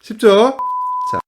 쉽죠? 자,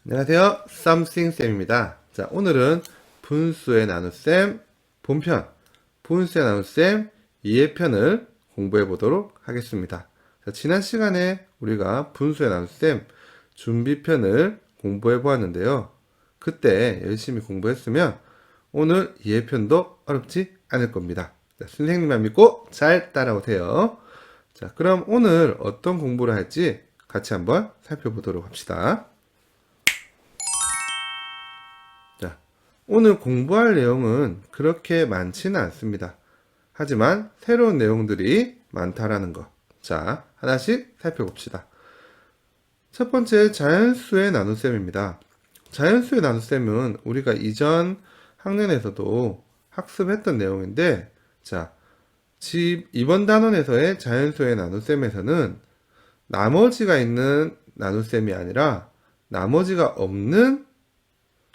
안녕하세요. 썸씽쌤입니다. 자, 오늘은 분수의 나눗셈 본편, 분수의 나눗셈 2회편을 공부해 보도록 하겠습니다. 자, 지난 시간에 우리가 분수의 나눗셈 준비편을 공부해 보았는데요. 그때 열심히 공부했으면 오늘 2회편도 어렵지 않을 겁니다. 자, 선생님만 믿고 잘 따라오세요. 자, 그럼 오늘 어떤 공부를 할지 같이 한번 살펴보도록 합시다. 자, 오늘 공부할 내용은 그렇게 많지는 않습니다. 하지만 새로운 내용들이 많다라는 거. 자, 하나씩 살펴봅시다. 첫 번째, 자연수의 나눗셈입니다. 자연수의 나눗셈은 우리가 이전 학년에서도 학습했던 내용인데, 자, 이번 단원에서의 자연수의 나눗셈에서는 나머지가 있는 나눗셈이 아니라 나머지가 없는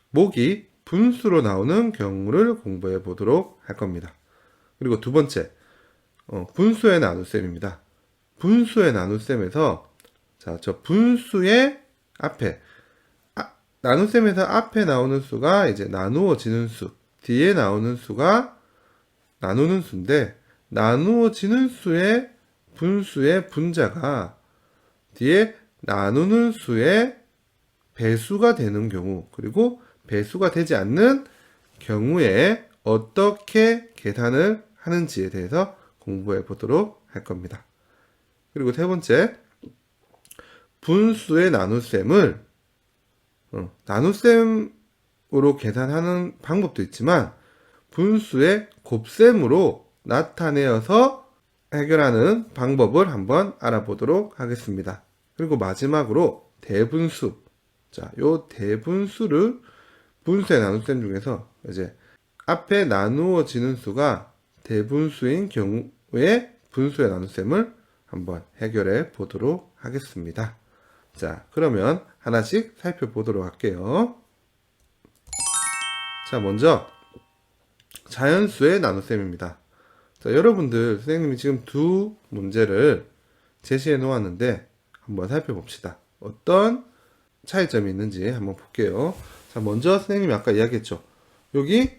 목이 분수로 나오는 경우를 공부해 보도록 할 겁니다. 그리고 두 번째, 분수의 나눗셈입니다. 분수의 나눗셈에서 자, 저 분수의 앞에 나눗셈에서 앞에 나오는 수가 이제 나누어지는 수, 뒤에 나오는 수가 나누는 수인데, 나누어지는 수의 분수의 분자가 뒤에 나누는 수의 배수가 되는 경우, 그리고 배수가 되지 않는 경우에 어떻게 계산을 하는지에 대해서 공부해 보도록 할 겁니다. 그리고 세 번째, 분수의 나눗셈을 나눗셈으로 계산하는 방법도 있지만 분수의 곱셈으로 나타내어서 해결하는 방법을 한번 알아보도록 하겠습니다. 그리고 마지막으로 대분수. 자, 요 대분수를 분수의 나눗셈 중에서 이제 앞에 나누어지는 수가 대분수인 경우에 분수의 나눗셈을 한번 해결해 보도록 하겠습니다. 자, 그러면 하나씩 살펴보도록 할게요. 자, 먼저 자연수의 나눗셈입니다. 자, 여러분들 선생님이 지금 두 문제를 제시해 놓았는데 한번 살펴봅시다. 어떤 차이점이 있는지 한번 볼게요. 자, 먼저 선생님이 아까 이야기했죠. 여기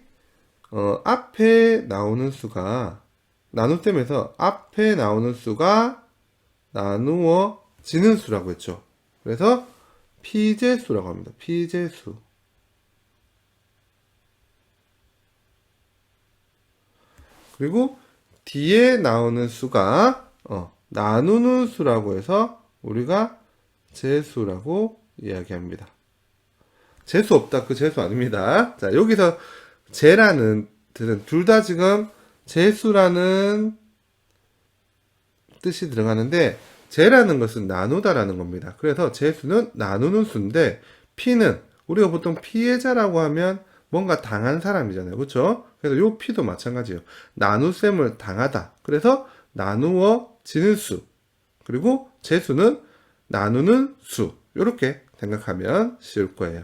앞에 나오는 수가 나눗셈에서 앞에 나오는 수가 나누어지는 수라고 했죠. 그래서 피제수라고 합니다. 피제수. 그리고 뒤에 나오는 수가 나누는 수라고 해서 우리가 제수라고 이야기합니다. 재수 없다, 그 재수 아닙니다. 자, 여기서 재라는 뜻은 둘 다 지금 재수라는 뜻이 들어가는데, 재라는 것은 나누다라는 겁니다. 그래서 재수는 나누는 수인데, 피는 우리가 보통 피해자라고 하면 뭔가 당한 사람이잖아요. 그렇죠? 그래서 요 피도 마찬가지예요. 나눗셈을 당하다. 그래서 나누어지는 수. 그리고 재수는 나누는 수. 이렇게 생각하면 쉬울 거예요.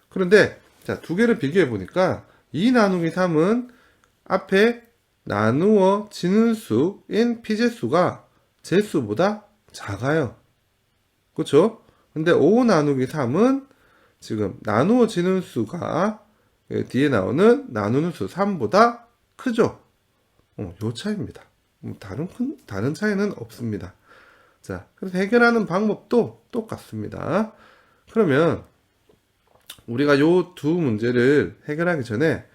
그런데 자, 두 개를 비교해 보니까 2 나누기 3은 앞에 나누어지는 수인 피제수가 제수보다 작아요. 그렇죠? 근데 5 나누기 3은 지금 나누어지는 수가 뒤에 나오는 나누는 수 3보다 크죠? 요 차이입니다. 다른 차이는 없습니다. 자, 그래서 해결하는 방법도 똑같습니다. 그러면 우리가 요 두 문제를 해결하기 전에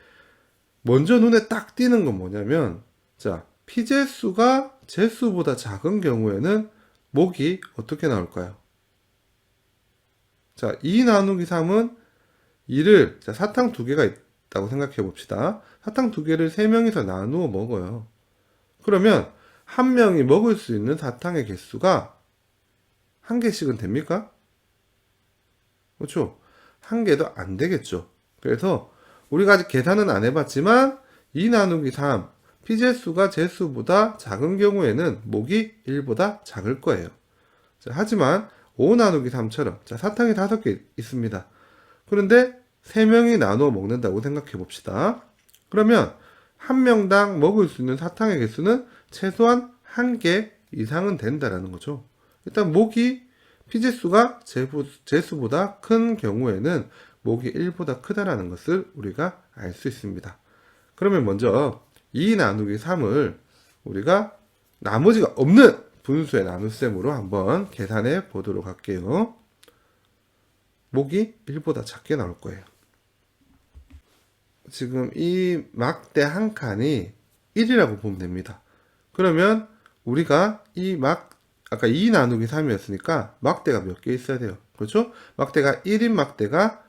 먼저 눈에 딱 띄는 건 뭐냐면, 자, 피제수가 제수보다 작은 경우에는 목이 어떻게 나올까요? 자, 2 나누기 3은 2를, 자, 사탕 2개가 있다고 생각해 봅시다. 사탕 2개를 3명이서 나누어 먹어요. 그러면 한 명이 먹을 수 있는 사탕의 개수가 한 개씩은 됩니까? 그렇죠? 한 개도 안 되겠죠. 그래서 우리가 아직 계산은 안 해봤지만 2 나누기 3 피제수가 제수보다 작은 경우에는 목이 1보다 작을 거예요. 자, 하지만 5 나누기 3처럼 자, 사탕이 5개 있습니다. 그런데 3명이 나누어 먹는다고 생각해 봅시다. 그러면 한 명당 먹을 수 있는 사탕의 개수는 최소한 1개 이상은 된다라는 거죠. 일단 목이 피제수가 제수보다 큰 경우에는 목이 1보다 크다라는 것을 우리가 알 수 있습니다. 그러면 먼저 2 나누기 3을 우리가 나머지가 없는 분수의 나눗셈으로 한번 계산해 보도록 할게요. 목이 1보다 작게 나올 거예요. 지금 이 막대 한 칸이 1이라고 보면 됩니다. 그러면 우리가 아까 2 나누기 3이었으니까 막대가 몇 개 있어야 돼요. 그렇죠? 막대가 1인 막대가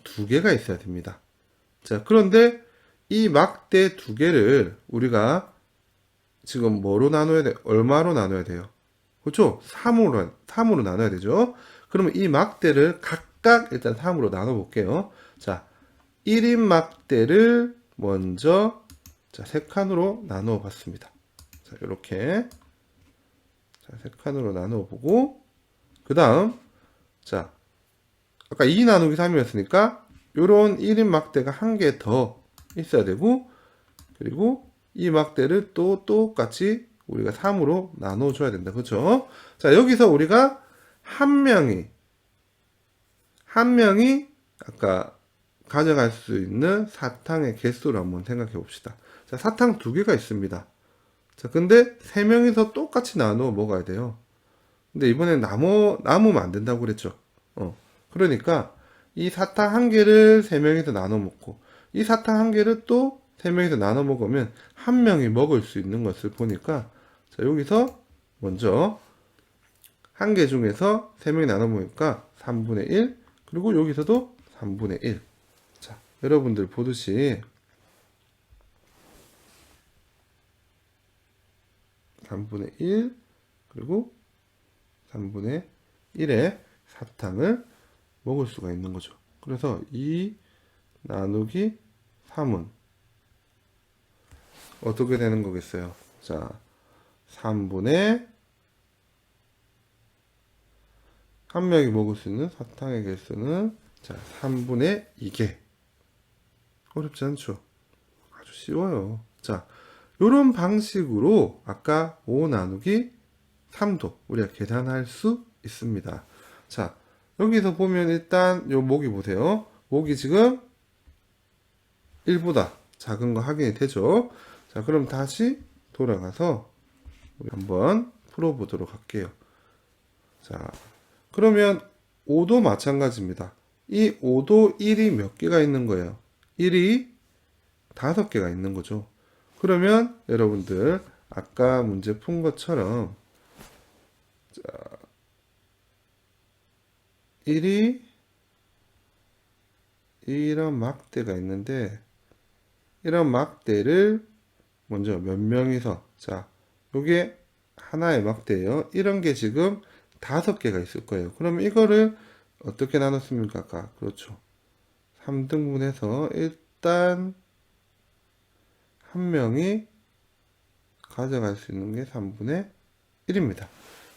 2개가 있어야 됩니다. 자, 그런데 이 막대 2개를 우리가 지금 뭐로 나눠야 돼? 얼마로 나눠야 돼요? 그렇죠? 3으로 나눠야 되죠? 그러면 이 막대를 각각 일단 3으로 나눠 볼게요. 자, 1인 막대를 먼저 자, 3칸으로 나누어 봤습니다. 자, 이렇게 자, 3칸으로 나누어 보고 그 다음 자, 아까 2 나누기 3이었으니까 요런 1인 막대가 1개 더 있어야 되고 그리고 이 막대를 또 똑같이 우리가 3으로 나눠 줘야 된다. 그렇죠? 자, 여기서 우리가 한 명이 아까 가져갈 수 있는 사탕의 개수를 한번 생각해 봅시다. 자, 사탕 2개가 있습니다. 자, 근데 3명이서 똑같이 나누어 먹어야 돼요. 근데 이번엔 남으면 안 된다고 그랬죠. 그러니까 이 사탕 1개를 3명이서 나눠 먹고 이 사탕 1개를 또 3명이서 나눠 먹으면 한 명이 먹을 수 있는 것을 보니까 자, 여기서 먼저 1개 중에서 3명이 나눠 먹으니까 3분의 1 그리고 여기서도 3분의 1. 자, 여러분들 보듯이 3분의 1 그리고 3분의 1의 사탕을 먹을 수가 있는 거죠. 그래서 2 나누기 3은 어떻게 되는 거겠어요? 자, 3분의 한 명이 먹을 수 있는 사탕의 개수는 자, 3분의 2개. 어렵지 않죠? 아주 쉬워요. 자, 요런 방식으로 아까 5 나누기 3도 우리가 계산할 수 있습니다. 자, 여기서 보면 일단 요 목이 보세요. 목이 지금 1보다 작은 거 확인이 되죠? 자, 그럼 다시 돌아가서 우리 한번 풀어보도록 할게요. 자, 그러면 5도 마찬가지입니다. 이 5도 1이 몇 개가 있는 거예요? 1이 5개가 있는 거죠. 그러면 여러분들 아까 문제 푼 것처럼 자, 1이 이런 막대가 있는데 이런 막대를 먼저 몇 명이서 자, 요게 하나의 막대예요. 이런 게 지금 5개가 있을 거예요. 그러면 이거를 어떻게 나눴습니까? 아까 그렇죠. 3등분해서 일단 한 명이 가져갈 수 있는 게 3분의 1입니다.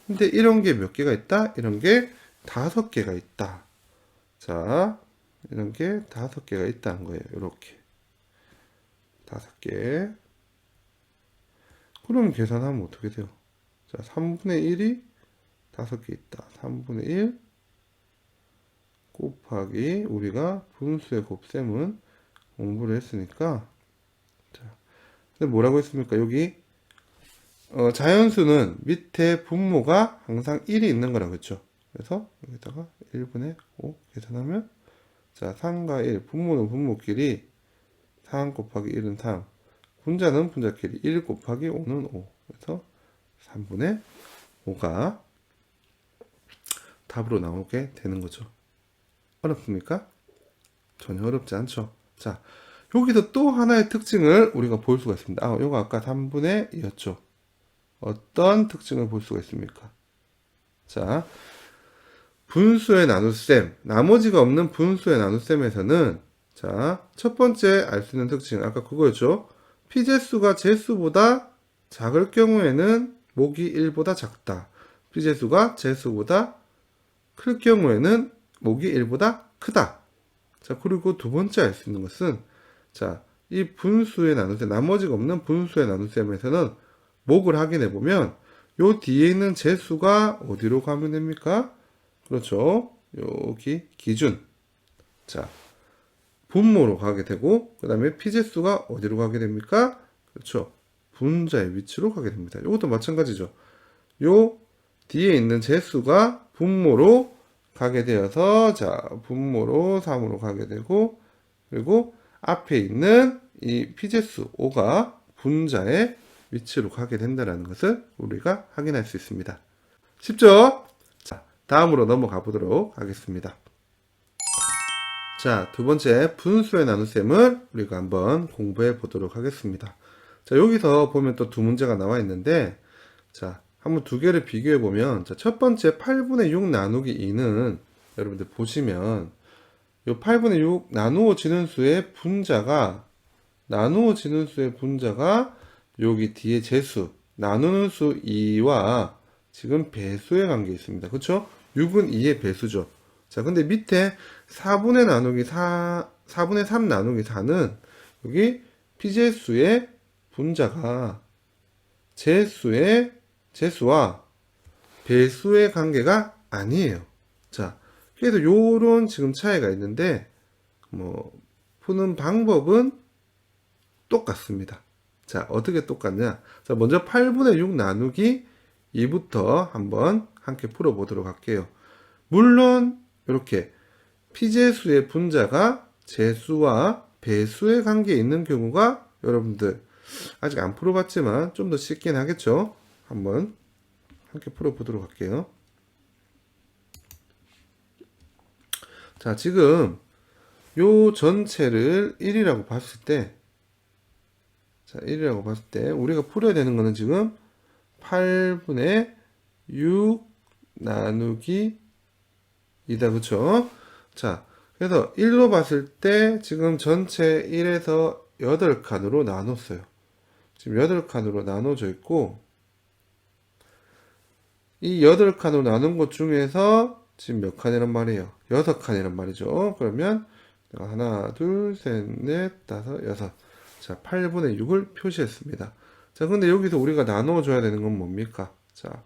근데 이런 게 몇 개가 있다? 이런 게 5개가 있다. 자, 이런 게 5개가 있다는 거예요. 이렇게 5개. 그럼 계산하면 어떻게 돼요? 자, 3분의 1이 5개 있다. 3분의 1 곱하기 우리가 분수의 곱셈은 공부를 했으니까 자, 근데 뭐라고 했습니까? 여기 자연수는 밑에 분모가 항상 1이 있는 거라고 했죠. 그래서 여기다가 1분의 5 계산하면 자, 3과 1 분모는 분모끼리 3 곱하기 1은 3 분자는 분자끼리 1 곱하기 5는 5 그래서 3분의 5가 답으로 나오게 되는 거죠. 어렵습니까? 전혀 어렵지 않죠. 자, 여기서 또 하나의 특징을 우리가 볼 수가 있습니다. 아, 요거 아까 3분의 2였죠. 어떤 특징을 볼 수가 있습니까? 자, 분수의 나눗셈, 나머지가 없는 분수의 나눗셈에서는 자, 첫 번째 알 수 있는 특징, 아까 그거였죠. 피제수가 제수보다 작을 경우에는 목이 1보다 작다. 피제수가 제수보다 클 경우에는 목이 1보다 크다. 자, 그리고 두 번째 알 수 있는 것은, 자, 이 분수의 나눗셈, 나머지가 없는 분수의 나눗셈에서는 목을 확인해 보면, 요 뒤에 있는 제수가 어디로 가면 됩니까? 그렇죠. 여기 기준. 자, 분모로 가게 되고, 그 다음에 피제수가 어디로 가게 됩니까? 그렇죠. 분자의 위치로 가게 됩니다. 이것도 마찬가지죠. 요 뒤에 있는 제수가 분모로 가게 되어서, 자, 분모로 3으로 가게 되고, 그리고 앞에 있는 이 피제수 5가 분자의 위치로 가게 된다는 것을 우리가 확인할 수 있습니다. 쉽죠? 자, 다음으로 넘어가 보도록 하겠습니다. 자, 두 번째 분수의 나눗셈을 우리가 한번 공부해 보도록 하겠습니다. 자, 여기서 보면 또 두 문제가 나와 있는데, 자, 한번 두 개를 비교해 보면, 자, 첫 번째 8분의 6 나누기 2는 여러분들 보시면 요 8분의 6 나누어지는 수의 분자가 여기 뒤에 제수 나누는 수 2와 지금 배수의 관계 있습니다. 그렇죠? 6은 2의 배수죠. 자, 근데 밑에 4분의 3 나누기 4는 여기 피제수의 분자가 제수와 배수의 관계가 아니에요. 자, 그래서 요런 지금 차이가 있는데, 푸는 방법은 똑같습니다. 자, 어떻게 똑같냐? 자, 먼저 8분의 6 나누기 2부터 한번 함께 풀어보도록 할게요. 물론, 이렇게 피제수의 분자가 제수와 배수의 관계에 있는 경우가 여러분들 아직 안 풀어봤지만 좀 더 쉽긴 하겠죠? 한번 함께 풀어보도록 할게요. 자, 지금 요 전체를 1이라고 봤을 때, 자, 1이라고 봤을 때 우리가 풀어야 되는 거는 지금 8분의 6 나누기 2다. 그쵸? 자, 그래서 1로 봤을 때 지금 전체 1에서 8칸으로 나눴어요. 지금 8칸으로 나눠져 있고, 이 8칸으로 나눈 것 중에서 지금 몇 칸이란 말이에요? 6칸이란 말이죠. 그러면 하나, 둘, 셋, 넷, 다섯, 여섯. 자, 8분의 6을 표시했습니다. 자, 근데 여기서 우리가 나눠줘야 되는 건 뭡니까? 자,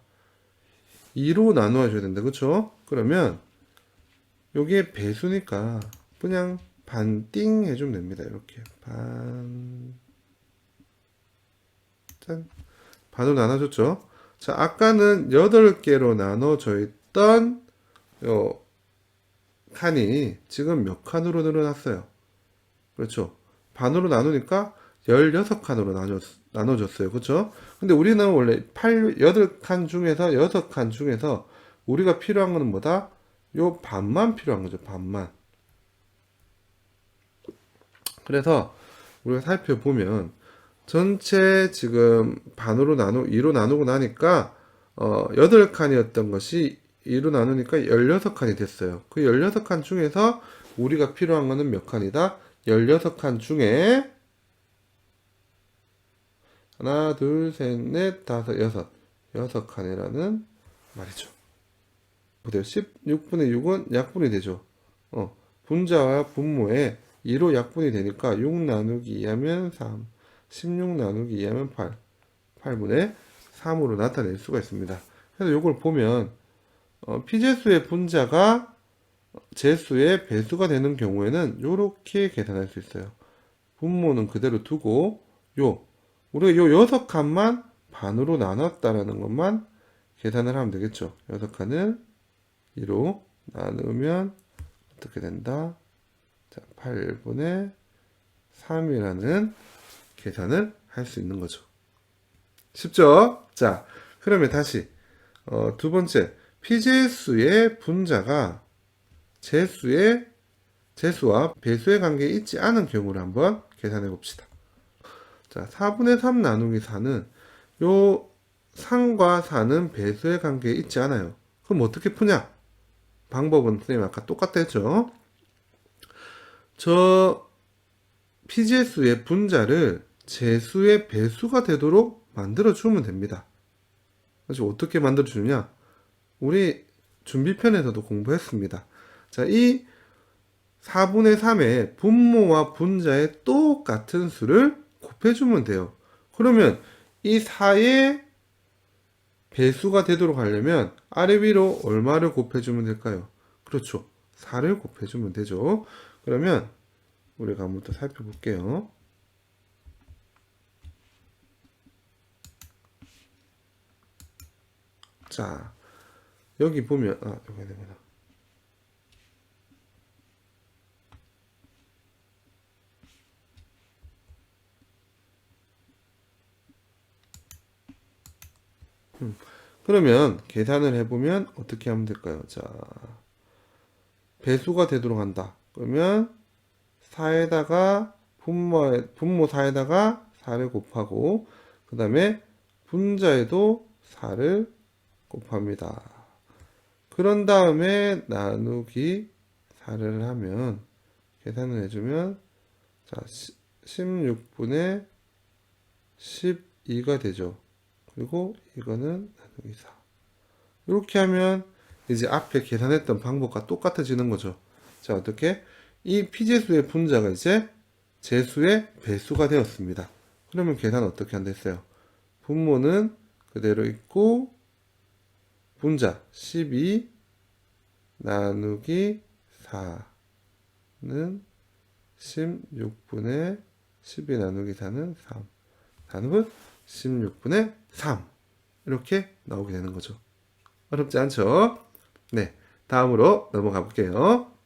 2로 나누어줘야 된다. 그쵸? 그러면 여기에 배수니까 그냥 반띵 해주면 됩니다. 이렇게 반으로 나눠줬죠. 자, 아까는 8개로 나눠져 있던 요 칸이 지금 몇 칸으로 늘어났어요? 그렇죠. 반으로 나누니까 16칸으로 나눠졌어요. 그렇죠? 근데 우리는 원래 8칸 중에서 6칸 중에서 우리가 필요한 거는 뭐다? 요 반만 필요한 거죠. 반만. 그래서 우리가 살펴보면 전체 지금 2로 나누고 나니까 8칸이었던 것이 2로 나누니까 16칸이 됐어요. 그 16칸 중에서 우리가 필요한 거는 몇 칸이다? 16칸 중에 하나, 둘, 셋, 넷, 다섯, 여섯 칸이라는 말이죠. 보세요. 16분의 6은 약분이 되죠. 분자와 분모에 2로 약분이 되니까 6 나누기 2하면 3, 16 나누기 2하면 8, 8분의 3으로 나타낼 수가 있습니다. 그래서 이걸 보면 피제수의 분자가 제수의 배수가 되는 경우에는 이렇게 계산할 수 있어요. 분모는 그대로 두고 우리가 요 6칸만 반으로 나눴다라는 것만 계산을 하면 되겠죠. 6칸을 2로 나누면 어떻게 된다? 자, 8분의 3이라는 계산을 할 수 있는 거죠. 쉽죠? 자, 그러면 다시 두 번째 피제수의 분자가 제수와 배수의 관계에 있지 않은 경우를 한번 계산해 봅시다. 자, 4분의 3 나누기 4는 요 3과 4는 배수의 관계에 있지 않아요. 그럼 어떻게 푸냐? 방법은 선생님 아까 똑같다 했죠? 저 피제수의 분자를 제수의 배수가 되도록 만들어 주면 됩니다. 그래서 어떻게 만들어 주느냐? 우리 준비편에서도 공부했습니다. 자, 이 4분의 3에 분모와 분자의 똑같은 수를 곱해주면 돼요. 그러면 이 4의 배수가 되도록 하려면 아래 위로 얼마를 곱해주면 될까요? 그렇죠. 4를 곱해주면 되죠. 그러면 우리가 한번 더 살펴볼게요. 자, 여기 보면, 여기 되구나. 그러면 계산을 해보면 어떻게 하면 될까요? 자, 배수가 되도록 한다. 그러면 4에다가 분모 4에다가 4를 곱하고 그 다음에 분자에도 4를 곱합니다. 그런 다음에 나누기 4를 하면 계산을 해주면 자 16분의 12가 되죠. 그리고 이거는 나누기 4. 이렇게 하면 이제 앞에 계산했던 방법과 똑같아지는 거죠. 자, 어떻게? 이 피제수의 분자가 이제 제수의 배수가 되었습니다. 그러면 계산 어떻게 한다 했어요? 분모는 그대로 있고 분자 12 나누기 4는 16분의 12 나누기 4는 3. 답은 16분의 3. 이렇게 나오게 되는 거죠. 어렵지 않죠? 네. 다음으로 넘어가 볼게요.